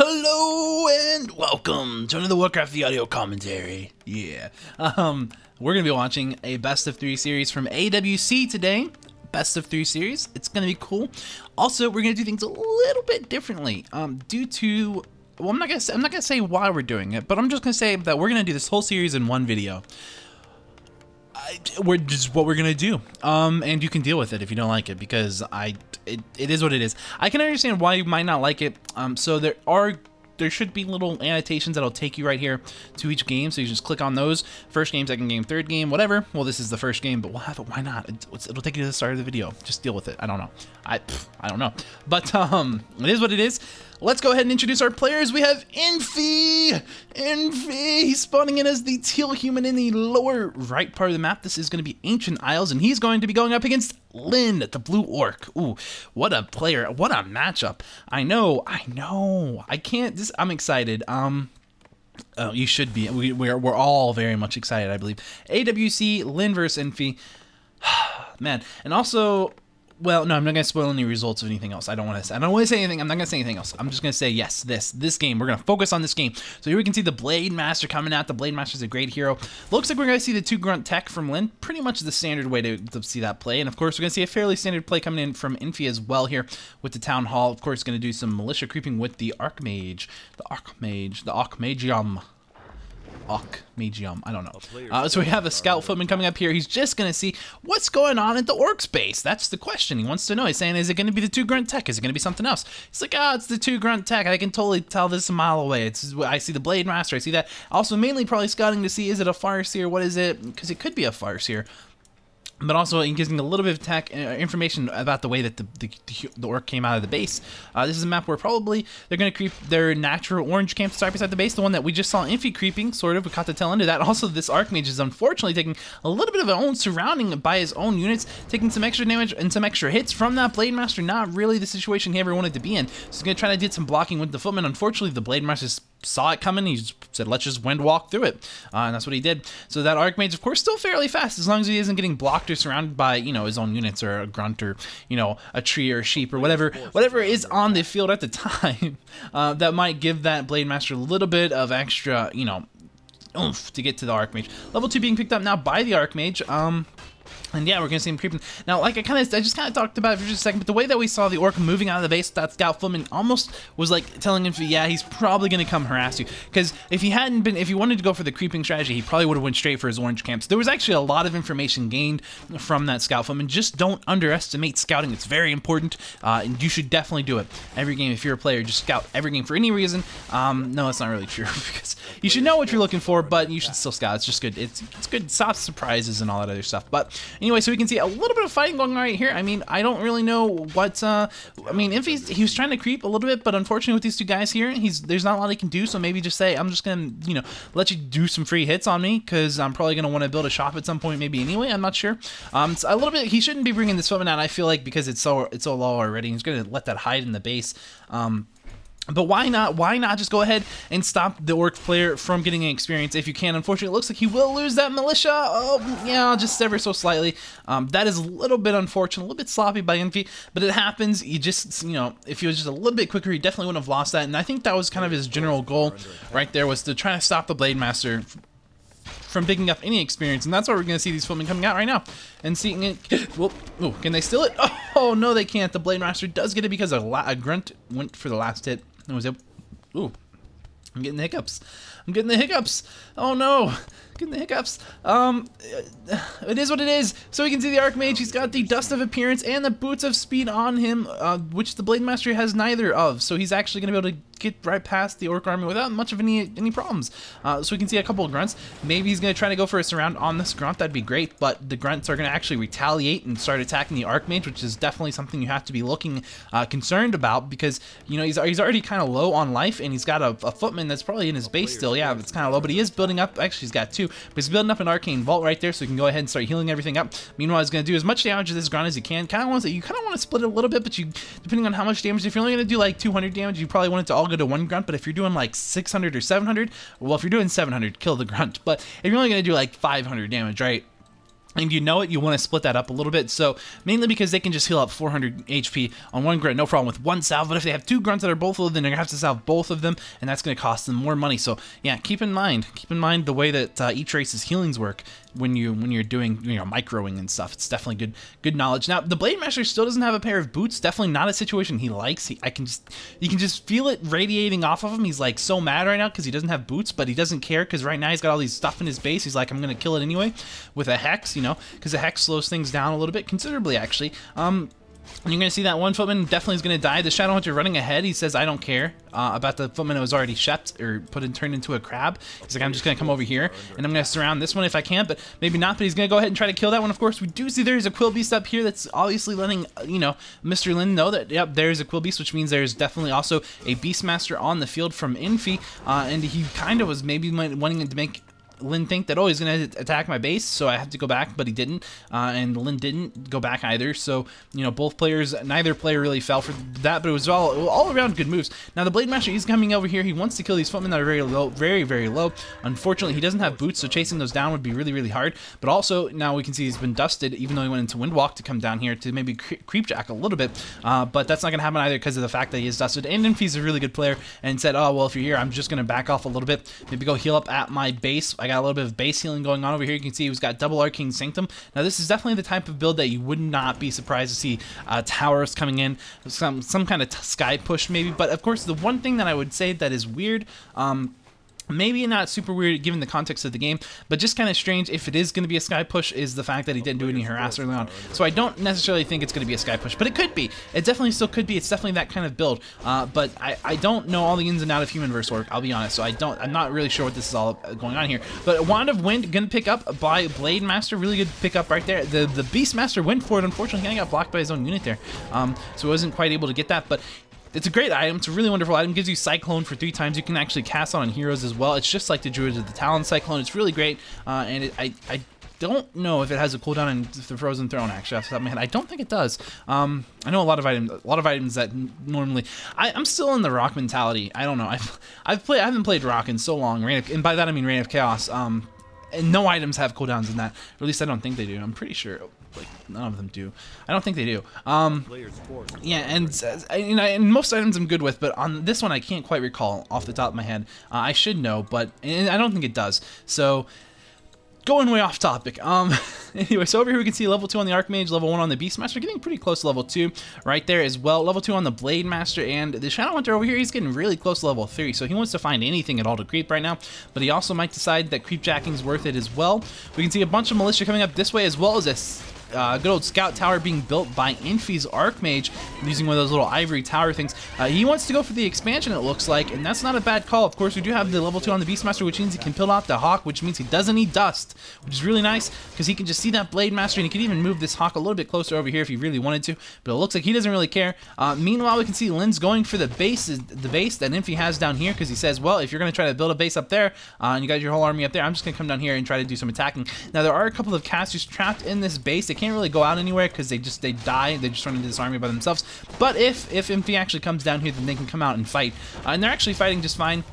Hello and welcome to another Warcraft the audio commentary. Yeah. We're gonna be watching a best of 3 series from AWC today. Best of 3 series. It's gonna be cool. Also, we're gonna do things a little bit differently. Due to I'm not gonna say why we're doing it, but I'm just gonna say that we're gonna do this whole series in one video. We're just what we're gonna do. And you can deal with it if you don't like it, because it is what it is. I can understand why you might not like it. So there should be little annotations that'll take you right here to each game, so you just click on those. First game, second game, third game, whatever. Well, this is the first game, but we'll have it. Why not? It'll take you to the start of the video. Just deal with it. I don't know. I don't know. But it is what it is. Let's go ahead and introduce our players. We have Infi. He's spawning in as the teal human in the lower right part of the map. This is going to be Ancient Isles, and he's going to be going up against Lyn, the blue orc. Ooh, what a player. What a matchup. I know. I can't. I'm excited. Oh, you should be. We're all very much excited, I believe. AWC, Lyn versus Infi. Man, and also, well, no, I'm not gonna spoil any results of anything else. I don't want to say anything. I'm not gonna say anything else. I'm just gonna say yes. This game. We're gonna focus on this game. So here we can see the Blade Master coming out. The Blade Master is a great hero. Looks like we're gonna see the 2 grunt tech from Lyn. Pretty much the standard way to see that play. And of course, we're gonna see a fairly standard play coming in from Infi as well here with the Town Hall. Of course, gonna do some militia creeping with the Archmage, the Archmagium. I don't know. So we have a scout footman coming up here. He's just going to see what's going on at the orc base. That's the question. He wants to know. He's saying, is it going to be the 2 grunt tech? Is it going to be something else? He's like, it's the 2 grunt tech. I can totally tell this a mile away. I see the Blade Master. I see that. Also, mainly probably scouting to see, is it a Farseer? What is it? Because it could be a Farseer. But also, it gives me a little bit of tech information about the way that the orc came out of the base. This is a map where probably they're going to creep their natural orange camp site beside the base, the one that we just saw Infi creeping, sort of. We caught the tail end of that. Also, this Archmage is unfortunately taking a little bit of his own surrounding by his own units, taking some extra damage and some extra hits from that Blade Master. Not really the situation he ever wanted to be in. So he's going to try to do some blocking with the footman. Unfortunately, the Blade Master saw it coming. He just said, let's just wind walk through it. And that's what he did. So that Archmage, of course, still fairly fast, as long as he isn't getting blocked or surrounded by, you know, his own units or a grunt or, you know, a tree or a sheep or whatever is on the field at the time. That might give that Blade Master a little bit of extra, you know, oomph to get to the Archmage. Level 2 being picked up now by the Archmage. And yeah, we're gonna see him creeping. Now, like I just kind of talked about it for just a second, but the way that we saw the orc moving out of the base, that scout footman almost was like telling him, yeah, he's probably gonna come harass you. Because if he wanted to go for the creeping strategy, he probably would have went straight for his orange camp. So there was actually a lot of information gained from that scout footman. Just don't underestimate scouting. It's very important, and you should definitely do it every game. If you're a player, just scout every game for any reason. No, that's not really true, because you should know what you're looking for, but you should still scout. It's just good. It's good. Soft surprises and all that other stuff. But anyway, so we can see a little bit of fighting going on right here. I mean, I don't really know what, I mean, he was trying to creep a little bit, but unfortunately with these 2 guys here, there's not a lot he can do, so maybe just say, I'm just gonna, you know, let you do some free hits on me, because I'm probably gonna want to build a shop at some point, maybe anyway, I'm not sure. It's a little bit, he shouldn't be bringing this footman out, I feel like, because it's so low already. He's gonna let that hide in the base. But why not? Why not just go ahead and stop the orc player from getting an experience if you can? Unfortunately, it looks like he will lose that militia. Oh, yeah, just ever so slightly. That is a little bit unfortunate, a little bit sloppy by Infi, but it happens. You just, you know, if he was just a little bit quicker, he definitely wouldn't have lost that. And I think that was kind of his general goal right there, was to try to stop the Blade Master from picking up any experience. And that's why we're going to see these footmen coming out right now and seeing it. Well, oh, can they steal it? Oh, no, they can't. The Blade Master does get it because a grunt went for the last hit. Ooh, I'm getting the hiccups. Oh no, getting the hiccups. It is what it is. So we can see the Archmage. He's got the Dust of Appearance and the Boots of Speed on him, which the Blade Master has neither of. So he's actually going to be able to get right past the orc army without much of any problems. So we can see a couple of grunts. Maybe he's going to try to go for a surround on this grunt. That'd be great. But the grunts are going to actually retaliate and start attacking the Archmage, which is definitely something you have to be looking concerned about, because, you know, he's already kind of low on life, and he's got a footman that's probably in his base still. Yeah, it's kind of low, but he is building up. Actually, he's got 2, but he's building up an arcane vault right there, so he can go ahead and start healing everything up. Meanwhile, he's going to do as much damage to this grunt as he can. You kind of want to split it a little bit, but depending on how much damage, if you're only going to do like 200 damage, you probably want it to all go to 1 grunt. But if you're doing like 600 or 700, well, if you're doing 700, kill the grunt. But if you're only going to do like 500 damage, right, And you know it, you want to split that up a little bit. So mainly because they can just heal up 400 HP on one grunt, no problem with one salve. But if they have two grunts that are both low, then they're gonna have to salve both of them, and that's gonna cost them more money. So yeah, keep in mind the way that each race's healings work when you're doing microing and stuff. It's definitely good knowledge. Now the Blade Master still doesn't have a pair of boots. Definitely not a situation he likes. You can just feel it radiating off of him. He's like so mad right now because he doesn't have boots, but he doesn't care because right now he's got all these stuff in his base. He's like, I'm gonna kill it anyway with a hex, because the hex slows things down a little bit, considerably actually. And you're going to see that one footman definitely is going to die. The Shadow Hunter running ahead, he says, I don't care about the footman that was already shept or turned into a crab. He's like, I'm just going to come over here and I'm going to surround this one if I can, but maybe not. But he's going to go ahead and try to kill that one. Of course, we do see there's a Quill Beast up here that's obviously letting, Mr. Lyn know that, yep, there's a Quill Beast, which means there's definitely also a Beastmaster on the field from Infi. And he kind of was maybe wanting to make Lyn think that, oh, he's going to attack my base, so I have to go back, but he didn't, and Lyn didn't go back either, so, both players, neither player really fell for that, but it was all around good moves. Now, the Blade Master, he's coming over here, he wants to kill these footmen that are very low, very, very low. Unfortunately, he doesn't have boots, so chasing those down would be really, really hard, but also, now we can see he's been dusted, even though he went into Windwalk to come down here to maybe creepjack a little bit, but that's not going to happen either because of the fact that he is dusted, and Infi's a really good player, and said, oh, well, if you're here, I'm just going to back off a little bit, maybe go heal up at my base. I got a little bit of base healing going on over here. You can see he's got double Arcane Sanctum. Now this is definitely the type of build that you would not be surprised to see towers coming in, some kind of sky push maybe. But of course, the one thing that I would say that is weird, maybe not super weird given the context of the game, but just kind of strange if it is going to be a sky push, is the fact that he didn't do any harass early on. So I don't necessarily think it's going to be a sky push, but it could be. It definitely still could be. It's definitely that kind of build. But I don't know all the ins and outs of human verse orc, I'll be honest. So I'm not really sure what this is all going on here. But Wand of Wind going to pick up by Blade Master. Really good pick up right there. The Beast Master went for it. Unfortunately, he kind of got blocked by his own unit there. So he wasn't quite able to get that. But it's a great item. It's a really wonderful item. It gives you Cyclone for 3 times. You can actually cast on heroes as well. It's just like the Druids of the Talon Cyclone. It's really great. And I don't know if it has a cooldown in the Frozen Throne, actually, off the top of my head. I don't think it does. I know a lot of items that normally... I'm still in the Rock mentality. I don't know. I haven't played Rock in so long. And by that I mean Reign of Chaos. And no items have cooldowns in that. Or at least I don't think they do. I'm pretty sure... like none of them do. I don't think they do. Yeah, and most items I'm good with, but on this one I can't quite recall off the top of my head. I should know, but I don't think it does. So going way off topic. Anyway, so over here we can see level 2 on the Archmage, level 1 on the Beastmaster, getting pretty close to level 2 right there as well. Level 2 on the Blade Master, and the Shadow Hunter over here, he's getting really close to level 3, so he wants to find anything at all to creep right now, but he also might decide that creepjacking is worth it as well. We can see a bunch of militia coming up this way, as well as a good old scout tower being built by Infi's Archmage using one of those little ivory tower things. He wants to go for the expansion, it looks like, and that's not a bad call. Of course, we do have the level 2 on the Beastmaster, which means he can build out the Hawk, which means he doesn't need dust, which is really nice because he can just see that Blade Master, and he can even move this Hawk a little bit closer over here if he really wanted to, but it looks like he doesn't really care. Meanwhile, we can see Lyn's going for the base that Infi has down here, because he says, well, if you're going to try to build a base up there, and you got your whole army up there, I'm just going to come down here and try to do some attacking. Now, there are a couple of casters trapped in this base. They can't really go out anywhere because they die. They just run into this army by themselves. But if Infi actually comes down here, then they can come out and fight. And they're actually fighting just fine.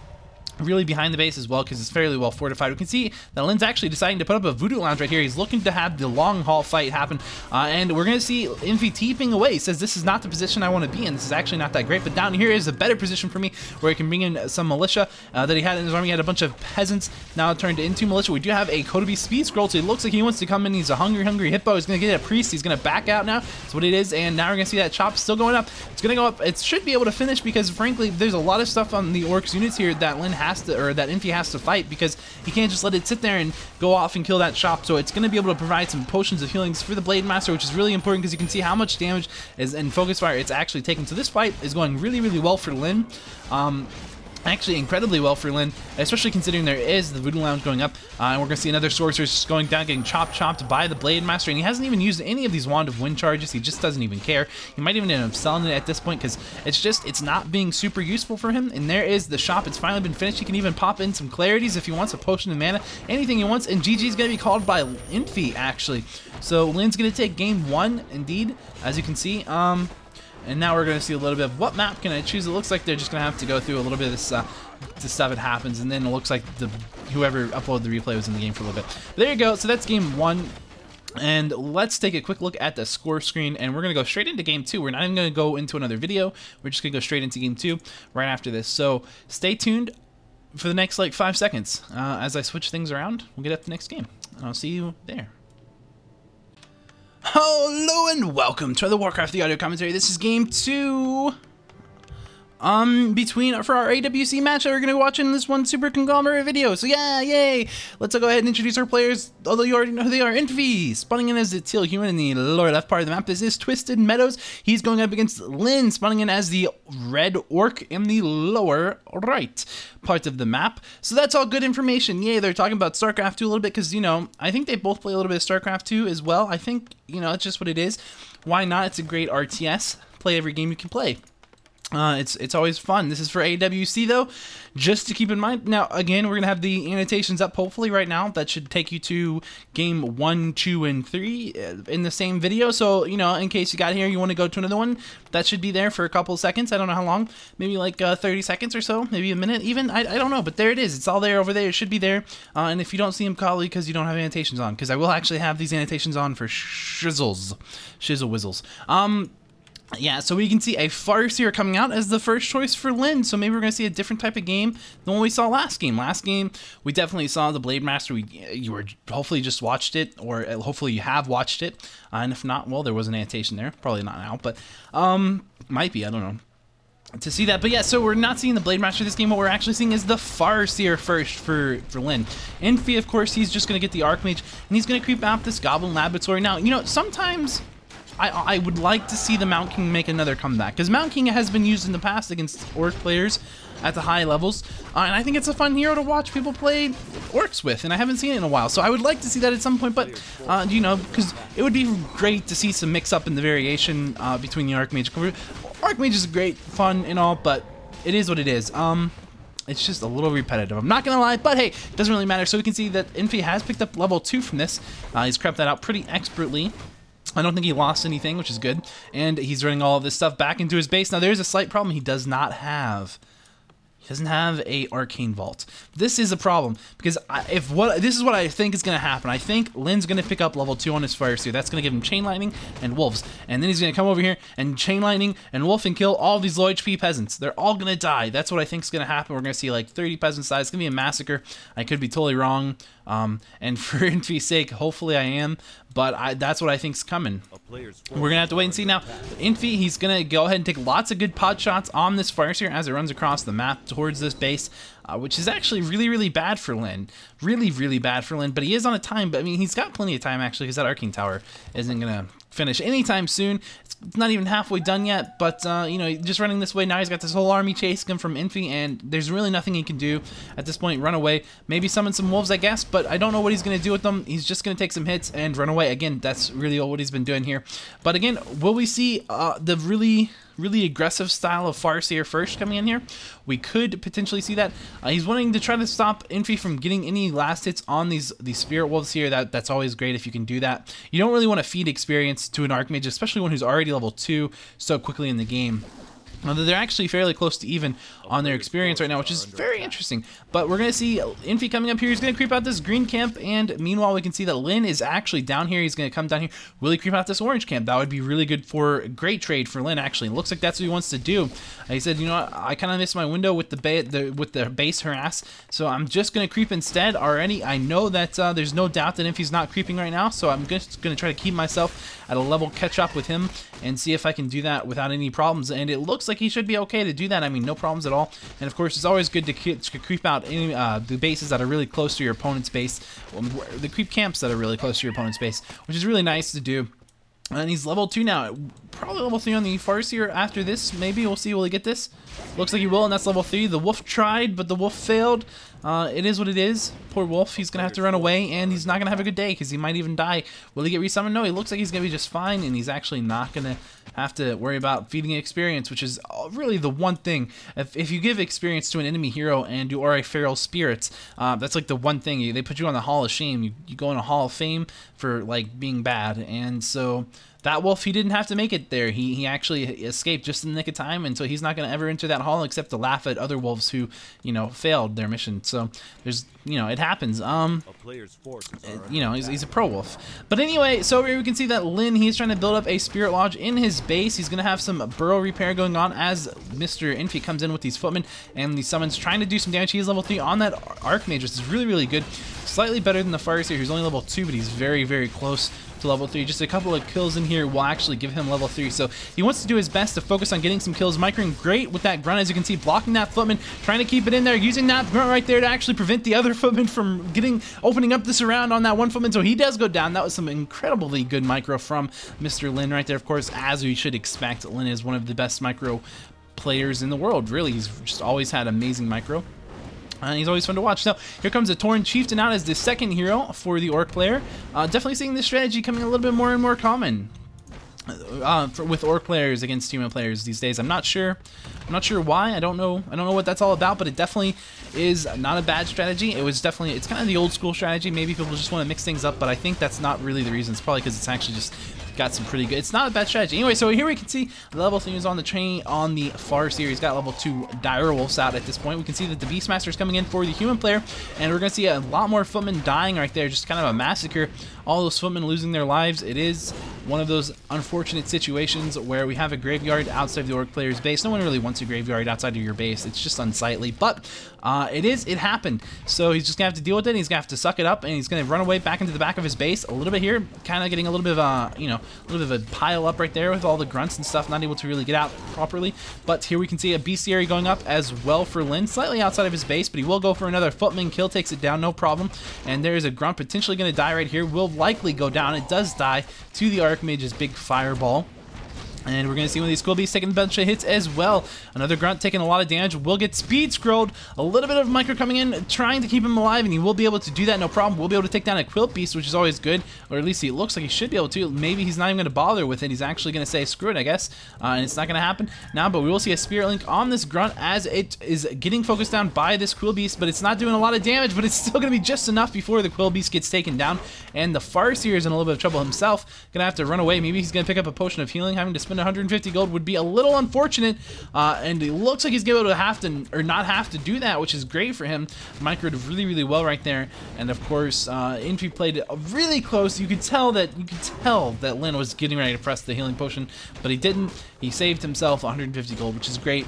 Really behind the base as well, because it's fairly well fortified. We can see that Lyn's actually deciding to put up a Voodoo Lounge right here. He's looking to have the long haul fight happen, and we're going to see Infi teeping away. He says, this is not the position I want to be in. This is actually not that great, but down here is a better position for me, where he can bring in some militia that he had in his army. He had a bunch of peasants now turned into militia. We do have a Kotobi Speed Scroll, so he looks like he wants to come in. He's a hungry hippo. He's going to get a priest. He's going to back out now. That's what it is, and now we're going to see that chop still going up. It's going to go up. It should be able to finish, because frankly, there's a lot of stuff on the Orcs units here that Lyn has to, or that Infi has to fight, because he can't just let it sit there and go off and kill that shop. So it's going to be able to provide some potions of healings for the Blade Master, which is really important, because you can see how much damage is in focus fire it's actually taking. So this fight is going really, really well for Lyn. Actually incredibly well for Lyn, especially considering there is the Voodoo Lounge going up, and we're going to see another Sorceress just going down, getting chopped by the Blade Master, and he hasn't even used any of these Wand of Wind charges. He just doesn't even care. He might even end up selling it at this point, because it's not being super useful for him. And there is the shop. It's finally been finished. He can even pop in some Clarities if he wants, a potion of mana, anything he wants, and GG is going to be called by Infi, actually. So Lyn's going to take game 1, indeed, as you can see. And now we're going to see a little bit of what map can I choose. It looks like they're just going to have to go through a little bit of this stuff that happens, and then it looks like whoever uploaded the replay was in the game for a little bit. But there you go. So that's game 1. And let's take a quick look at the score screen, and we're going to go straight into game 2. We're not even going to go into another video. We're just going to go straight into game 2 right after this. So stay tuned for the next like 5 seconds as I switch things around. We'll get up to the next game. I'll see you there. Hello and welcome to the Warcraft the audio commentary. This is game 2. For our AWC match that we're going to watch in this one super conglomerate video. So yeah, yay! Let's go ahead and introduce our players, although you already know who they are. Infi, spawning in as the teal human in the lower left part of the map. This is Twisted Meadows. He's going up against Lyn, spawning in as the red orc in the lower right part of the map. So that's all good information. Yay, they're talking about StarCraft 2 a little bit because, you know, I think they both play a little bit of StarCraft 2 as well. I think, you know, it's just what it is. Why not? It's a great RTS. Play every game you can play. It's always fun. This is for AWC though, just to keep in mind. Now again, we're gonna have the annotations up hopefully right now. That should take you to game 1, 2, and 3 in the same video. So you know, in case you got here, you want to go to another one, that should be there for a couple of seconds. I don't know how long, maybe like 30 seconds or so, maybe a minute even. I don't know, but there it is. It's all there over there. It should be there. And if you don't see them, probably because you don't have annotations on, because I will actually have these annotations on for shizzle whizzles. Yeah, so we can see a Farseer coming out as the first choice for Lyn. So maybe we're going to see a different type of game than what we saw last game. Last game, we definitely saw the Blade Master. You were hopefully just watched it, or hopefully you have watched it. And if not, well, there was an annotation there. Probably not now, but might be. I don't know. To see that, but yeah, so we're not seeing the Blade Master this game. What we're actually seeing is the Farseer first for Lyn. Infi, of course, he's just going to get the Archmage, and he's going to creep out this Goblin Laboratory. Now, you know, sometimes I would like to see the Mount King make another comeback, because Mount King has been used in the past against Orc players at the high levels, and I think it's a fun hero to watch people play Orcs with, and I haven't seen it in a while, so I would like to see that at some point, but, you know, because it would be great to see some mix-up in the variation between the Archmage. Archmage is great, fun, and all, but it is what it is. It's just a little repetitive, I'm not gonna lie, but hey, it doesn't really matter. So we can see that Infi has picked up level 2 from this. He's crept that out pretty expertly. I don't think he lost anything, which is good. And he's running all of this stuff back into his base. Now, there's a slight problem. He doesn't have a Arcane Vault. This is a problem, because this is what I think is going to happen. I think Lyn's going to pick up level 2 on his Farseer. That's going to give him Chain Lightning and Wolves. And then he's going to come over here and Chain Lightning and Wolf and kill all these low HP peasants. They're all going to die. That's what I think is going to happen. We're going to see like 30 peasants die. It's going to be a massacre. I could be totally wrong. And for Infi's sake, hopefully I am. But that's what I think's coming. We're going to have to wait and see. Now, Infi, he's going to go ahead and take lots of good pot shots on this Farseer as it runs across the map towards this base, which is actually really, really bad for Lyn. Really, really bad for Lyn. But he is on a time. But I mean, he's got plenty of time, actually, because that Arcane Tower isn't going to finish anytime soon. It's not even halfway done yet, but you know, just running this way now, he's got this whole army chasing him from Infi, and there's really nothing he can do at this point. Run away, maybe summon some wolves, I guess, but I don't know what he's going to do with them. He's just going to take some hits and run away. Again, that's really what he's been doing here. But again, will we see the really aggressive style of Farseer first coming in here? We could potentially see that. He's wanting to try to stop Infi from getting any last hits on these Spirit Wolves here. That's always great if you can do that. You don't really want to feed experience to an Archmage, especially one who's already level 2 so quickly in the game. Although they're actually fairly close to even on their experience right now, which is very interesting. But we're going to see Infi coming up here. He's going to creep out this green camp, and meanwhile we can see that Lyn is actually down here. He's going to come down here. Will he creep out this orange camp? That would be really good for a great trade for Lyn, actually. It looks like that's what he wants to do. He said, you know, I kind of missed my window with the base harass, so I'm just going to creep instead already. I know that there's no doubt that Infi's not creeping right now, so I'm just going to try to keep myself at a level catch up with him and see if I can do that without any problems. And it looks like he should be okay to do that. I mean, no problems at all. And of course, it's always good to creep out any, the bases that are really close to your opponent's base, the creep camps that are really close to your opponent's base, which is really nice to do. And he's level 2 now. Probably level 3 on the Farseer after this. Maybe we'll see. Will he get this? Looks like he will, and that's level 3. The Wolf tried, but the Wolf failed. It is what it is. Poor Wolf. He's going to have to run away, and he's not going to have a good day because he might even die. Will he get resummoned? No, he looks like he's going to be just fine, and he's actually not going to have to worry about feeding experience, which is really the one thing. If you give experience to an enemy hero and you are a feral spirit, that's like the one thing. They put you on the Hall of Shame. You go in a Hall of Fame for like being bad, and so that wolf, he didn't have to make it there. He actually escaped just in the nick of time, and so he's not going to ever enter that hall except to laugh at other wolves who, you know, failed their mission. So there's, you know, it happens. You know, he's a pro wolf. But anyway, so here we can see that Lyn, he's trying to build up a spirit lodge in his base. He's going to have some burrow repair going on as Mr. Infi comes in with these footmen and these summons, trying to do some damage. He is level 3 on that Archmage, which is really, really good. Slightly better than the Farseer, who's only level 2, but he's very, very close to level 3. Just a couple of kills in here will actually give him level 3. So he wants to do his best to focus on getting some kills. Micring great with that grunt, as you can see, blocking that footman, trying to keep it in there, using that grunt right there to actually prevent the other footman from opening up the surround on that one footman. So he does go down. That was some incredibly good micro from Mr. Lyn right there. Of course, as we should expect, Lyn is one of the best micro players in the world. Really, he's just always had amazing micro. He's always fun to watch. Now, here comes the Torn Chieftain out as the second hero for the Orc player. Definitely seeing this strategy coming a little bit more and more common with Orc players against human players these days. I'm not sure why. I don't know what that's all about, but it definitely is not a bad strategy. It's kind of the old school strategy. Maybe people just want to mix things up, but I think that's not really the reason. It's probably because it's actually just got some pretty good. It's not a bad strategy. Anyway, so here we can see level 3 is on the train on the Farseer. He's got level 2 Dire Wolves out at this point. We can see that the Beastmaster is coming in for the human player, and we're going to see a lot more footmen dying right there. Just kind of a massacre. All those footmen losing their lives. It is one of those unfortunate situations where we have a graveyard outside of the Orc player's base. No one really wants a graveyard outside of your base. It's just unsightly, but it happened. So he's just gonna have to deal with it. And he's gonna have to suck it up, and he's gonna run away back into the back of his base a little bit here, kind of getting a little bit of a, you know, a little bit of a pile up right there with all the grunts and stuff, not able to really get out properly. But here we can see a bestiary going up as well for Lyn, slightly outside of his base, but he will go for another footman kill, takes it down, no problem. And there's a grunt potentially gonna die right here, will likely go down. It does die to the Archmage's big fireball. And we're going to see one of these Quill Beasts taking a bunch of hits as well. Another Grunt taking a lot of damage. Will get speed scrolled. A little bit of Micro coming in, trying to keep him alive, and he will be able to do that, no problem. We'll be able to take down a Quill Beast, which is always good. Or at least it looks like he should be able to. Maybe he's not even going to bother with it. He's actually going to say, screw it, I guess. And it's not going to happen now, but we will see a Spirit Link on this Grunt as it is getting focused down by this Quill Beast, but it's not doing a lot of damage, but it's still going to be just enough before the Quill Beast gets taken down. And the Farseer is in a little bit of trouble himself. Going to have to run away. Maybe he's going to pick up a Potion of Healing. Having to spend 150 gold would be a little unfortunate, and it looks like he's going to have to, or not have to do that, which is great for him. Microed really, really well right there, and of course, Infi played it really close. You could tell that Lyn was getting ready to press the healing potion, but he didn't. He saved himself 150 gold, which is great,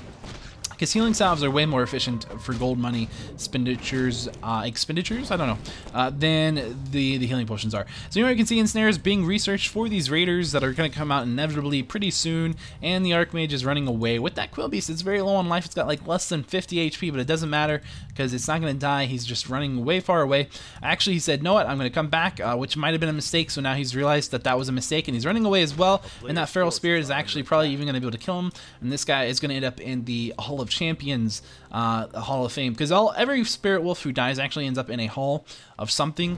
because healing salves are way more efficient for gold money expenditures, I don't know, than the healing potions are. So here you can see ensnares being researched for these raiders that are going to come out inevitably pretty soon, and the Archmage is running away with that Quill Beast. It's very low on life. It's got like less than 50 HP, but it doesn't matter because it's not going to die. He's just running way far away. Actually, he said, "No, what? I'm going to come back," which might have been a mistake. So now he's realized that that was a mistake, and he's running away as well. And that Feral Spirit is actually probably even going to be able to kill him. And this guy is going to end up in the Hall of Champions, Hall of Fame, because every Spirit Wolf who dies actually ends up in a Hall of something.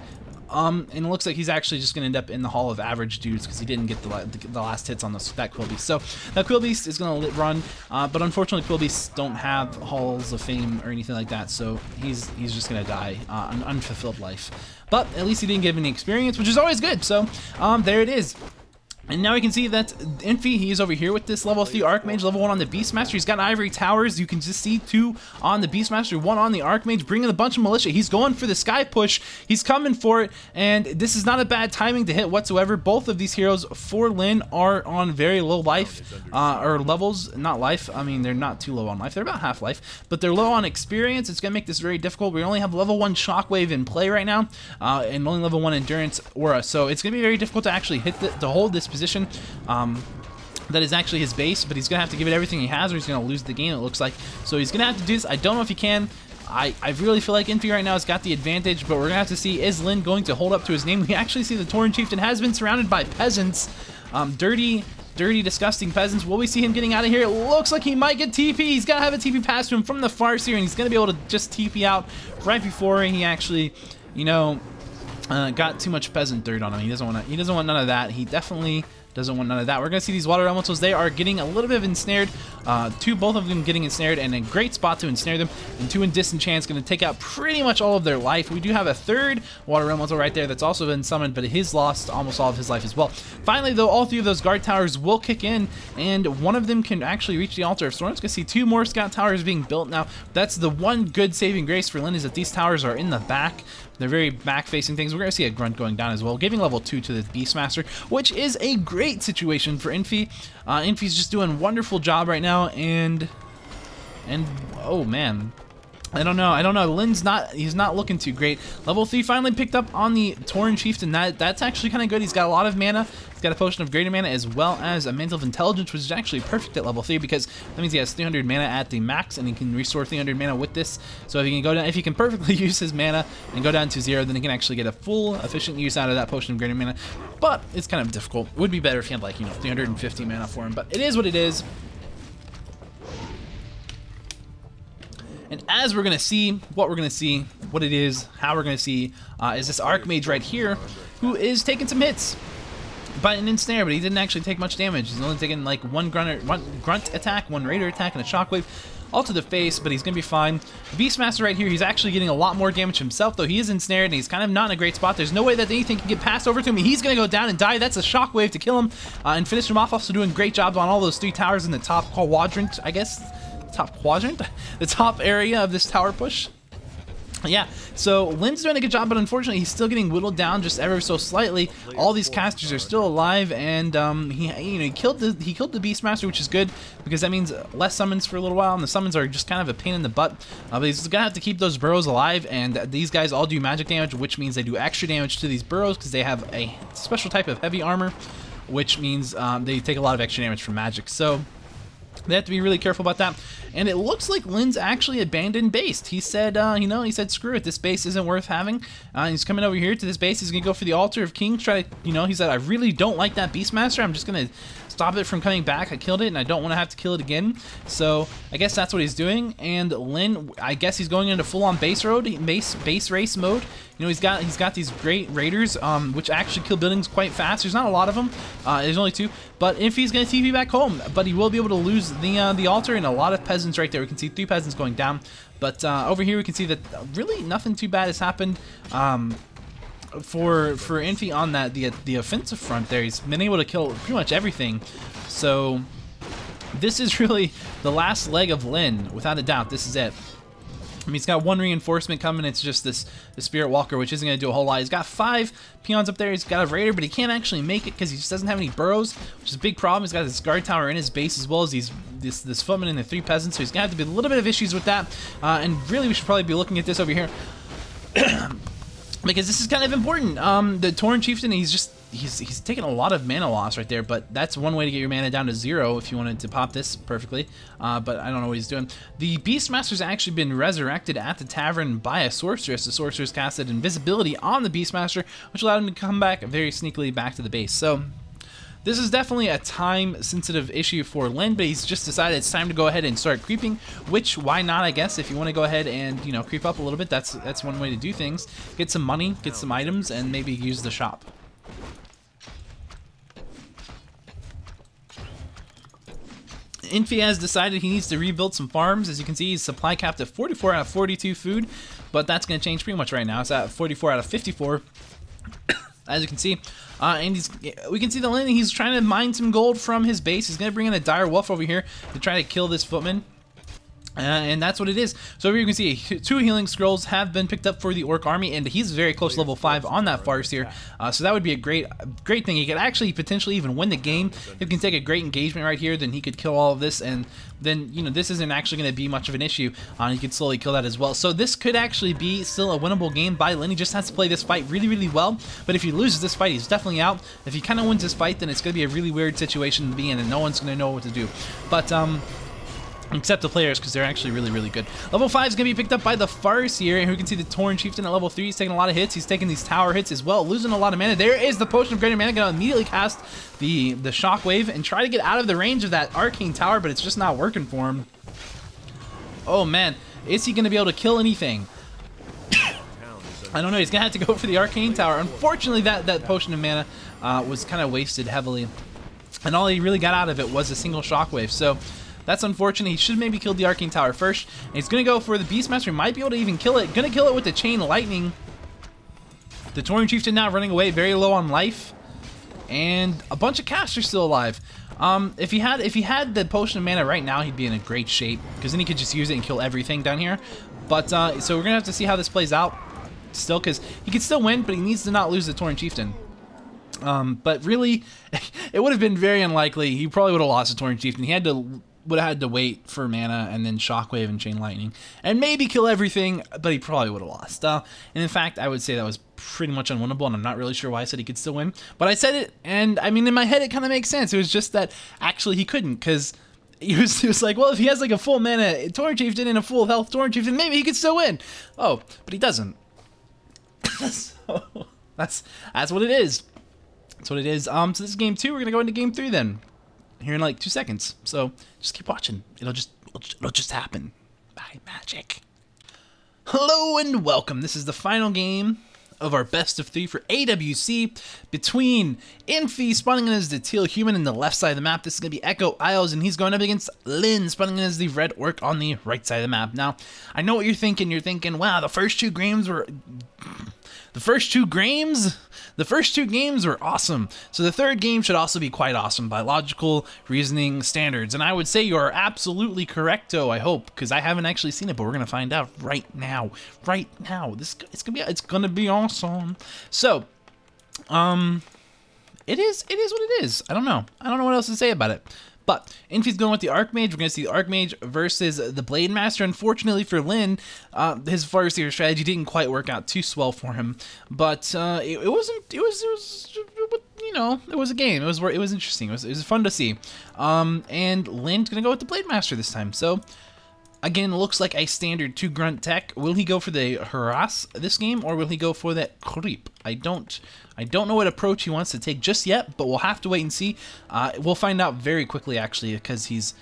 And it looks like he's actually just going to end up in the Hall of Average Dudes because he didn't get the last hits on that Quill Beast. So that Quill Beast is going to run, but unfortunately Quill Beasts don't have Halls of Fame or anything like that, so he's just going to die an unfulfilled life. But at least he didn't give any experience, which is always good. So there it is. And now we can see that Infi, he is over here with this level 3 Archmage, level 1 on the Beastmaster. He's got Ivory Towers. You can just see 2 on the Beastmaster, 1 on the Archmage, bringing a bunch of militia. He's going for the Sky Push. He's coming for it, and this is not a bad timing to hit whatsoever. Both of these heroes for Lyn are on very low life, or levels, not life. I mean, they're not too low on life. They're about half life, but they're low on experience. It's going to make this very difficult. We only have level 1 Shockwave in play right now, and only level 1 Endurance Aura, so it's going to be very difficult to actually hit to hold this position. That is actually his base, but he's gonna have to give it everything he has or he's gonna lose the game, it looks like. So he's gonna have to do this. I don't know if he can. I really feel like Infi right now has got the advantage, but we're gonna have to see, is Lyn going to hold up to his name? We actually see the Torn Chieftain has been surrounded by peasants, dirty, disgusting peasants. Will we see him getting out of here? It looks like he might get TP. He's got to have a TP pass to him from the Farseer, and he's going to be able to just TP out right before he actually, you know, got too much peasant dirt on him. He doesn't want none of that. He definitely doesn't want none of that. We're going to see these water elementals. They are getting a little bit of ensnared. Both of them getting ensnared, and a great spot to ensnare them. And 2 in disenchant's going to take out pretty much all of their life. We do have a 3rd water elemental right there that's also been summoned, but he's lost almost all of his life as well. Finally, though, all 3 of those guard towers will kick in, and one of them can actually reach the altar of storms. Going to see 2 more scout towers being built now. That's the one good saving grace for Lyn, is that these towers are in the back. They're very back-facing things. We're going to see a grunt going down as well, giving level 2 to the Beastmaster, which is a great situation for Infi. Infi's just doing a wonderful job right now, and oh man, I don't know. Lyn's he's not looking too great. Level 3 finally picked up on the Tauren Chieftain. That's actually kind of good. He's got a lot of mana. He's got a potion of greater mana as well as a mantle of intelligence, which is actually perfect at level 3 because that means he has 300 mana at the max, and he can restore 300 mana with this. So if he can go down, if he can perfectly use his mana and go down to 0, then he can actually get a full efficient use out of that potion of greater mana. But it's kind of difficult. It would be better if he had, like, 350 mana for him, but it is what it is. And as we're going to see, what it is, how we're going to see, is this Archmage right here, who is taking some hits by an ensnare, but he didn't actually take much damage. He's only taking like one grunt attack, 1 raider attack, and a shockwave, all to the face, but he's going to be fine. Beastmaster right here, he's actually getting a lot more damage himself, though he is ensnared, and he's kind of not in a great spot. There's no way that anything can get passed over to him. He's going to go down and die. That's a shockwave to kill him, and finish him off. Also doing great jobs on all those 3 towers in the top quadrant, I guess. The top area of this tower push. Yeah, so Lyn's doing a good job, but unfortunately he's still getting whittled down just ever so slightly. All these casters are still alive, and he killed the Beastmaster, which is good because that means less summons for a little while, and the summons are just kind of a pain in the butt. But he's gonna have to keep those burrows alive, and these guys all do magic damage, which means they do extra damage to these burrows because they have a special type of heavy armor, which means they take a lot of extra damage from magic. So they have to be really careful about that. And it looks like Lyn's actually abandoned base. He said, he said, screw it, this base isn't worth having. He's coming over here to this base. He's going to go for the Altar of Kings. He said, I really don't like that Beastmaster. I'm just going to stop it from coming back. I killed it, and I don't want to have to kill it again. So I guess that's what he's doing. And Lyn, I guess he's going into full-on base race mode. He's got these great raiders, which actually kill buildings quite fast. There's not a lot of them. There's only 2. But if he's going to TP back home, but he will be able to lose the altar, and a lot of peasants right there. We can see 3 peasants going down. But over here we can see that really nothing too bad has happened. For Infi on the offensive front there, he's been able to kill pretty much everything. So this is really the last leg of Lyn, without a doubt. This is it. I mean, he's got 1 reinforcement coming. It's just the Spirit Walker, which isn't going to do a whole lot. He's got 5 peons up there. He's got a Raider, but he can't actually make it because he just doesn't have any burrows, which is a big problem. He's got this guard tower in his base as well as this footman and the 3 peasants, so he's going to have to be a little bit of issues with that. And really, we should probably be looking at this over here. Because this is kind of important. The Tauren Chieftain, he's taking a lot of mana loss right there, but that's one way to get your mana down to 0 if you wanted to pop this perfectly. But I don't know what he's doing. The Beastmaster's actually been resurrected at the tavern by a sorceress. The sorceress casted invisibility on the Beastmaster, which allowed him to come back very sneakily back to the base. So this is definitely a time-sensitive issue for Lyn, but he's just decided it's time to go ahead and start creeping, which, why not, I guess. If you want to go ahead and, creep up a little bit, that's one way to do things. Get some money, get some items, and maybe use the shop. Infi has decided he needs to rebuild some farms. As you can see, he's supply capped at 44 out of 42 food, but that's going to change pretty much right now. It's at 44 out of 54. As you can see, and we can see the Lyn, he's trying to mine some gold from his base. He's going to bring in a dire wolf over here to try to kill this footman. And that's what it is. So over here you can see 2 healing scrolls have been picked up for the Orc army, and he's very close to level 5 on that farce here. So that would be a great thing. He could actually potentially even win the game. If he can take a great engagement right here, then he could kill all of this, and then this isn't actually going to be much of an issue. He could slowly kill that as well. So this could actually be still a winnable game by Lyn. He just has to play this fight really, really well. But if he loses this fight, he's definitely out. If he kind of wins this fight, then it's going to be a really weird situation to be in, and no one's going to know what to do. But except the players, because they're actually really, really good. Level 5 is going to be picked up by the Farce here, and we can see the Tauren Chieftain at level 3. He's taking a lot of hits. He's taking these tower hits as well, losing a lot of mana. There is the Potion of Greater Mana. Going to immediately cast the Shockwave and try to get out of the range of that Arcane Tower, but it's just not working for him. Oh, man. Is he going to be able to kill anything? I don't know. He's going to have to go for the Arcane Tower. Unfortunately, that Potion of Mana was kind of wasted heavily. and all he really got out of it was a single shockwave. So that's unfortunate. He should maybe kill the Arcane Tower first. And he's going to go for the Beastmaster. He might be able to even kill it. Going to kill it with the Chain Lightning. The Tauren Chieftain now running away, very low on life. And a bunch of casters still alive. If he had the Potion of Mana right now, he'd be in a great shape, because then he could just use it and kill everything down here. But so we're gonna have to see how this plays out still, because he could still win, but he needs to not lose the Tauren Chieftain. But really, it would have been very unlikely. He probably would have lost the Tauren Chieftain. He would have had to wait for mana and then Shockwave and Chain Lightning and maybe kill everything, but he probably would have lost. And in fact, I would say that was pretty much unwinnable, and I'm not really sure why I said he could still win. But I said it, and I mean, in my head, it kind of makes sense. It was just that actually he couldn't, because he was like, well, if he has like a full mana Tauren Chieftain and a full health Tauren Chieftain, maybe he could still win. Oh, but he doesn't. So that's what it is. That's what it is. So this is game 2. We're gonna go into game 3 then, here in like 2 seconds. So just keep watching. It'll just happen by magic. Hello and welcome. This is the final game of our best of 3 for AWC between Infi spawning in as the teal human in the left side of the map. This is going to be Echo Isles, and he's going up against Lyn spawning in as the red orc on the right side of the map. Now, I know what you're thinking. You're thinking, wow, the first two games were awesome. So the third game should also be quite awesome by logical reasoning standards. And I would say you are absolutely correcto, I hope, because I haven't actually seen it, but we're gonna find out right now. Right now. It's gonna be awesome. So, it is what it is. I don't know what else to say about it. But Infi's going with the Archmage. We're going to see the Archmage versus the Blade Master. Unfortunately for Lyn, his Fire Seer strategy didn't quite work out too swell for him. But it was a game. It was interesting. It was fun to see. And Lyn's going to go with the Blade Master this time. So again, looks like a standard 2 grunt tech. Will he go for the harass this game, or will he go for that creep? I don't know what approach he wants to take just yet, but we'll have to wait and see. We'll find out very quickly, actually, because he's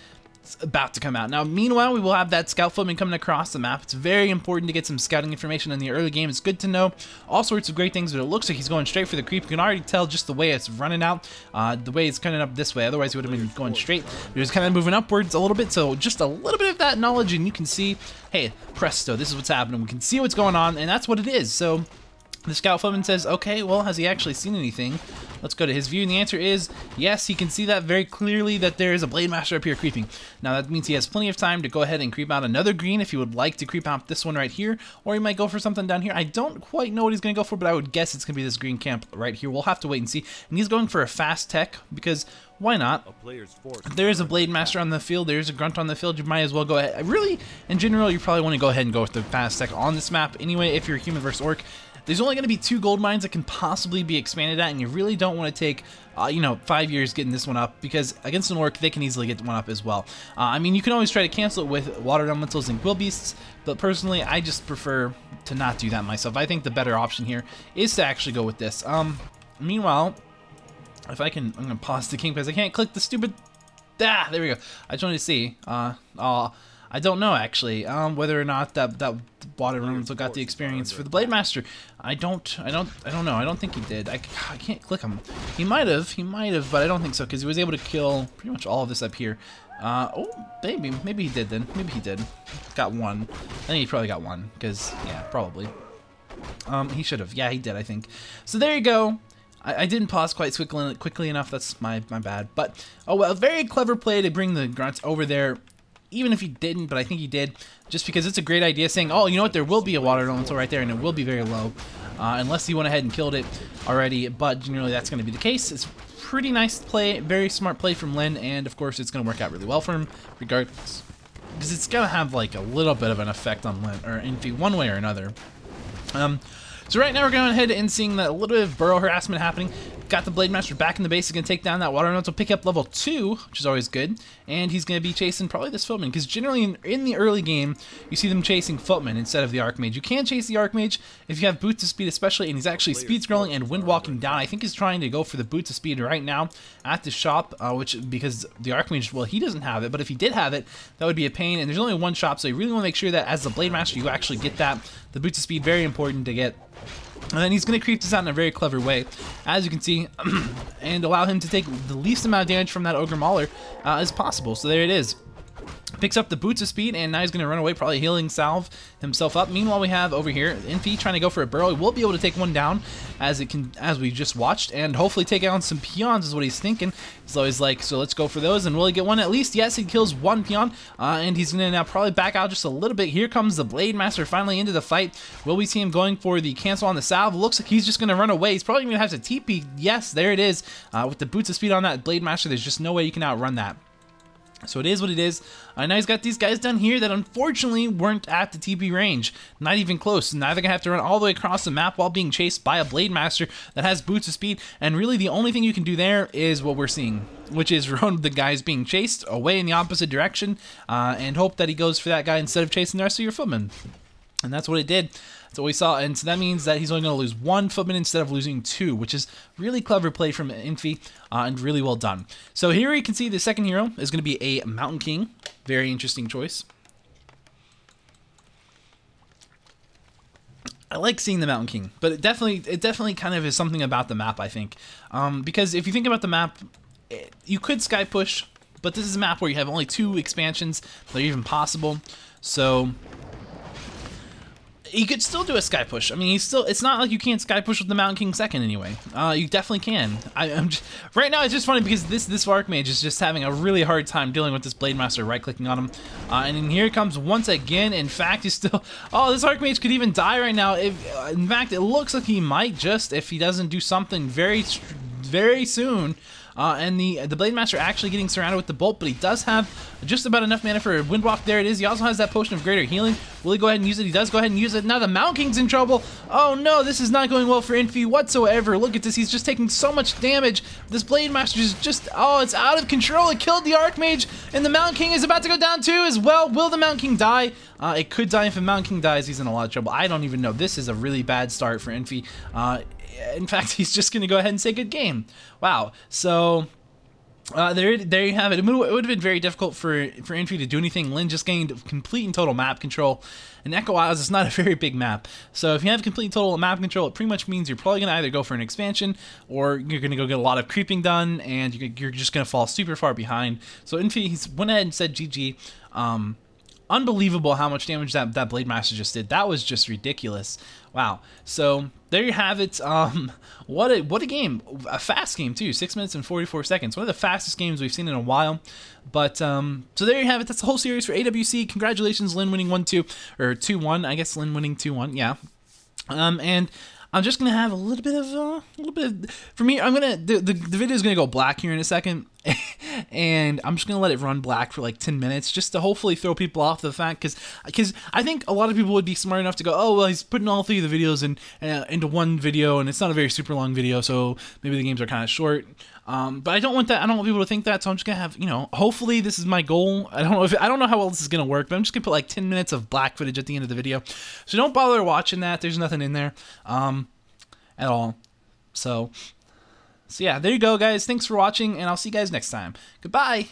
about to come out. Now, meanwhile, we will have that scout footman coming across the map. It's very important to get some scouting information in the early game. It's good to know all sorts of great things, but it looks like he's going straight for the creep. You can already tell just the way it's running out, the way it's coming up this way. Otherwise, he would have been going straight. He was kind of moving upwards a little bit, so just a little bit of that knowledge, and you can see, hey, presto, this is what's happening. We can see what's going on, and that's what it is. So the scout footman says, okay, well, has he actually seen anything? Let's go to his view, and the answer is yes. He can see that very clearly, that there is a Blade Master up here creeping. Now that means he has plenty of time to go ahead and creep out another green if he would like to creep out this one right here, or he might go for something down here. I don't quite know what he's going to go for, but I would guess it's going to be this green camp right here. We'll have to wait and see. And he's going for a fast tech, because why not? If there is a Blade Master on the field, there's a grunt on the field, you might as well go ahead. Really, in general, you probably want to go ahead and go with the fast tech on this map anyway if you're human versus orc. There's only going to be 2 gold mines that can possibly be expanded at, and you really don't want to take, 5 years getting this one up, because against an orc, they can easily get one up as well. I mean, you can always try to cancel it with water elementals and quill beasts, but personally, I just prefer to not do that myself. I think the better option here is to actually go with this. Meanwhile, if I can, I'm going to pause the king because I can't click the stupid... there we go. I just wanted to see. I don't know actually whether or not that water elemental got the experience for the Blade Master. I don't know. I don't think he did. I can't click him. He might have, but I don't think so, because he was able to kill pretty much all of this up here. Oh, maybe he did then. Maybe he did. Got one. I think he probably got one, because yeah, probably. He should have. Yeah, he did, I think. So there you go. I didn't pause quite quickly enough. That's my bad. But oh well, very clever play to bring the grunts over there. Even if he didn't, but I think he did, just because it's a great idea, saying, oh, you know what, there will be a water elemental right there, and it will be very low, unless he went ahead and killed it already, but generally that's going to be the case. It's pretty nice play, very smart play from Lyn, and of course it's going to work out really well for him, regardless, because it's going to have like a little bit of an effect on Lyn, or Infi, one way or another. So right now we're going ahead and seeing that a little bit of burrow harassment happening. Got the Blade Master back in the base. He's going to take down that water elemental, pick up level 2, which is always good. And he's going to be chasing probably this footman, because generally in the early game, you see them chasing footman instead of the Archmage. You can chase the Archmage if you have boots of speed especially, and he's actually speed scrolling and wind walking down. I think he's trying to go for the boots of speed right now at the shop, because the Archmage, well, he doesn't have it, but if he did have it, that would be a pain. And there's only one shop, so you really want to make sure that as the Blade Master, you actually get that. The boots of speed, very important to get. And then he's going to creep this out in a very clever way, as you can see, and allow him to take the least amount of damage from that Ogre Mauler as possible. So there it is. Picks up the Boots of Speed, and now he's going to run away, probably healing salve himself up. Meanwhile, we have over here Infi trying to go for a burrow. He will be able to take one down, as we just watched, and hopefully take out some peons is what he's thinking. He's always like, so let's go for those, and will he get one at least? Yes, he kills one peon, and he's going to now probably back out just a little bit. Here comes the Blade Master finally into the fight. Will we see him going for the cancel on the salve? Looks like he's just going to run away. He's probably going to have to TP. Yes, there it is. With the Boots of Speed on that Blade Master, there's just no way you can outrun that. So it is what it is. Now he's got these guys down here that unfortunately weren't at the TP range. Not even close. Now they're going to have to run all the way across the map while being chased by a Blade Master that has Boots of Speed. And really the only thing you can do there is what we're seeing, which is run the guys being chased away in the opposite direction and hope that he goes for that guy instead of chasing the rest of your footmen. And that's what it did. That's what we saw, and so that means that he's only going to lose one footman instead of losing two, which is really clever play from Infi and really well done. So here you can see the second hero is going to be a Mountain King. Very interesting choice. I like seeing the Mountain King, but it definitely kind of is something about the map, I think. Because if you think about the map, you could sky push, but this is a map where you have only 2 expansions that are even possible. So you could still do a sky push. I mean, it's not like you can't sky push with the Mountain King second anyway. You definitely can. Right now it's just funny because this Archmage is just having a really hard time dealing with this Blade Master right-clicking on him. And then here it comes once again. In fact, he's still... Oh, this Archmage could even die right now. In fact, it looks like he might just if he doesn't do something very soon. And the Blade Master actually getting surrounded with the bolt, but he does have just about enough mana for a Windwalk. There it is. He also has that Potion of Greater Healing. Will he go ahead and use it? He does go ahead and use it. Now the Mountain King's in trouble. Oh no, this is not going well for Infi whatsoever. Look at this. He's just taking so much damage. This Blade Master is just, oh, it's out of control. It killed the Archmage, and the Mountain King is about to go down too as well. Will the Mountain King die? It could die. If the Mountain King dies, he's in a lot of trouble. I don't even know. This is a really bad start for Infi. In fact, he's just going to go ahead and say good game. Wow. So... there you have it. It would have been very difficult for Infi to do anything. Lyn just gained complete and total map control. And Echo Isles is not a very big map. So if you have complete and total map control, it pretty much means you're probably going to either go for an expansion or you're going to go get a lot of creeping done and you're just going to fall super far behind. So Infi went ahead and said GG. Unbelievable how much damage that Blade Master just did. That was just ridiculous. Wow. So there you have it. What a game. A fast game too. 6 minutes and 44 seconds. One of the fastest games we've seen in a while. But so there you have it. That's the whole series for AWC. Congratulations, Lyn winning 1-2 or 2-1. I guess Lyn winning 2-1. Yeah. And I'm just gonna have a little bit of for me. I'm gonna the video is gonna go black here in a second, and I'm just gonna let it run black for like 10 minutes, just to hopefully throw people off the fact, because I think a lot of people would be smart enough to go, oh well, he's putting all 3 of the videos into one video, and it's not a very super long video, so maybe the games are kind of short. But I don't want that. I don't want people to think that. So I'm just gonna have, hopefully this is my goal. I don't know how well this is gonna work, but I'm just gonna put like 10 minutes of black footage at the end of the video. So don't bother watching that. There's nothing in there, at all. So yeah, there you go, guys. Thanks for watching, and I'll see you guys next time. Goodbye.